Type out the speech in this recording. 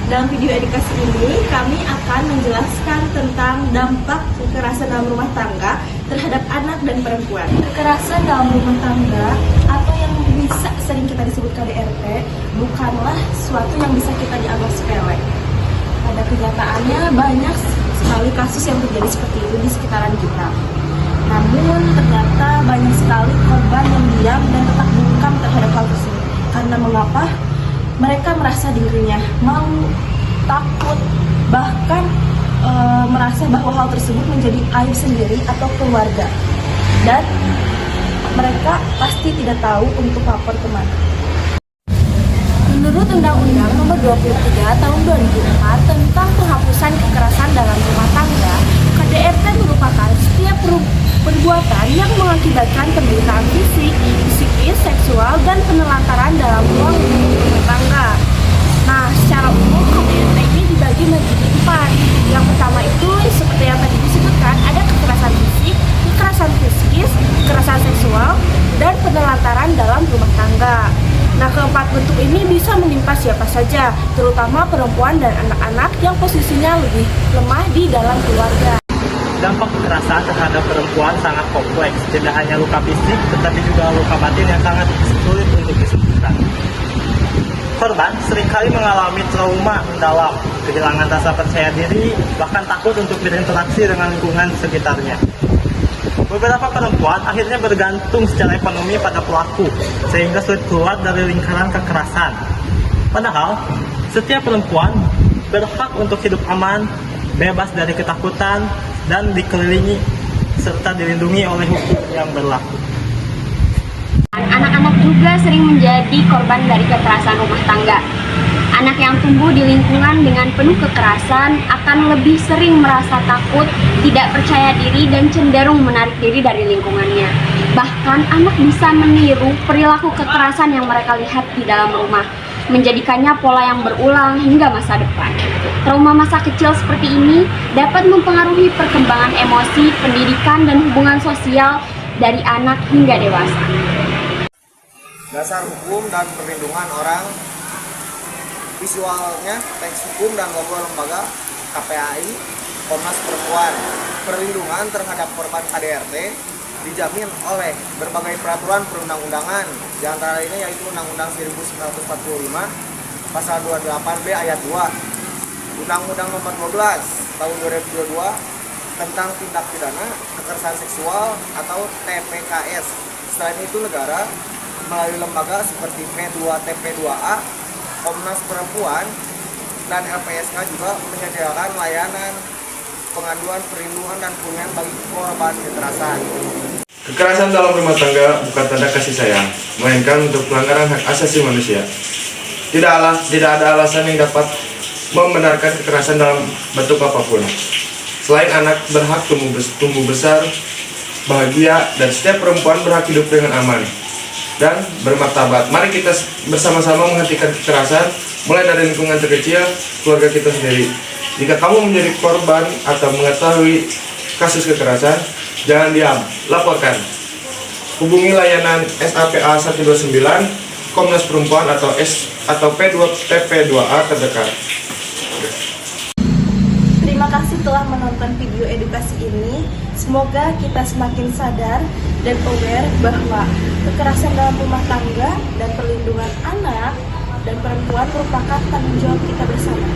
Dalam video edukasi ini, kami akan menjelaskan tentang dampak kekerasan dalam rumah tangga terhadap anak dan perempuan. Kekerasan dalam rumah tangga atau yang bisa sering kita disebut KDRT bukanlah sesuatu yang bisa kita dianggap sepele. Pada kenyataannya banyak sekali kasus yang terjadi seperti itu di sekitaran kita. Namun ternyata banyak sekali korban yang diam dan tetap bungkam terhadap hal tersebut. Karena mengapa? Mereka merasa dirinya malu, takut, bahkan merasa bahwa hal tersebut menjadi aib sendiri atau keluarga. Dan mereka pasti tidak tahu untuk lapor kemana. Menurut Undang-Undang Nomor 23 Tahun 2004 tentang penghapusan kekerasan dalam rumah tangga, KDRT merupakan setiap perbuatan yang mengakibatkan penderitaan fisik, psikis, seksual, dan penelantaran dalam ruang rumah tangga. Nah, secara umum KDRT ini dibagi menjadi 4. Yang pertama itu seperti yang tadi disebutkan, ada kekerasan fisik, kekerasan psikis, kekerasan seksual, dan penelantaran dalam rumah tangga. Nah, keempat bentuk ini bisa menimpa siapa saja, terutama perempuan dan anak-anak yang posisinya lebih lemah di dalam keluarga. Dampak kekerasan terhadap perempuan sangat kompleks, tidak hanya luka fisik, tetapi juga luka batin yang sangat sulit untuk disembuhkan. Korban seringkali mengalami trauma mendalam, kehilangan rasa percaya diri, bahkan takut untuk berinteraksi dengan lingkungan sekitarnya. Beberapa perempuan akhirnya bergantung secara ekonomi pada pelaku, sehingga sulit keluar dari lingkaran kekerasan. Padahal, setiap perempuan berhak untuk hidup aman, bebas dari ketakutan, dan dikelilingi serta dilindungi oleh hukum yang berlaku. Anak-anak juga sering menjadi korban dari kekerasan rumah tangga. Anak yang tumbuh di lingkungan dengan penuh kekerasan akan lebih sering merasa takut, tidak percaya diri, dan cenderung menarik diri dari lingkungannya. Bahkan anak bisa meniru perilaku kekerasan yang mereka lihat di dalam rumah, menjadikannya pola yang berulang hingga masa depan. Trauma masa kecil seperti ini dapat mempengaruhi perkembangan emosi, pendidikan, dan hubungan sosial dari anak hingga dewasa. Dasar hukum dan perlindungan orang, visualnya teks hukum dan logo lembaga KPAI, Komnas Perempuan. Perlindungan terhadap korban KDRT dijamin oleh berbagai peraturan perundang-undangan, di antara ini yaitu Undang-Undang 1945 Pasal 28B Ayat 2, Undang-Undang Nomor 12 Tahun 2022 tentang tindak pidana kekerasan seksual atau TPKS. Selain itu, negara melalui lembaga seperti P2TP2A, Komnas Perempuan, dan LPSK juga menyediakan layanan pengaduan, perlindungan, dan perlindungan bagi korban kekerasan. Kekerasan dalam rumah tangga bukan tanda kasih sayang, melainkan untuk pelanggaran hak asasi manusia. Tidak ada alasan yang dapat membenarkan kekerasan dalam bentuk apapun. Selain anak berhak tumbuh besar, bahagia, dan setiap perempuan berhak hidup dengan aman dan bermartabat. Mari kita bersama-sama menghentikan kekerasan, mulai dari lingkungan terkecil, keluarga kita sendiri. Jika kamu menjadi korban atau mengetahui kasus kekerasan, jangan diam, laporkan. Hubungi layanan SAPA 129, Komnas Perempuan atau P2TP2A terdekat. Terima kasih telah menonton video edukasi ini. Semoga kita semakin sadar dan aware bahwa kekerasan dalam rumah tangga dan perlindungan anak dan perempuan merupakan tanggung jawab kita bersama.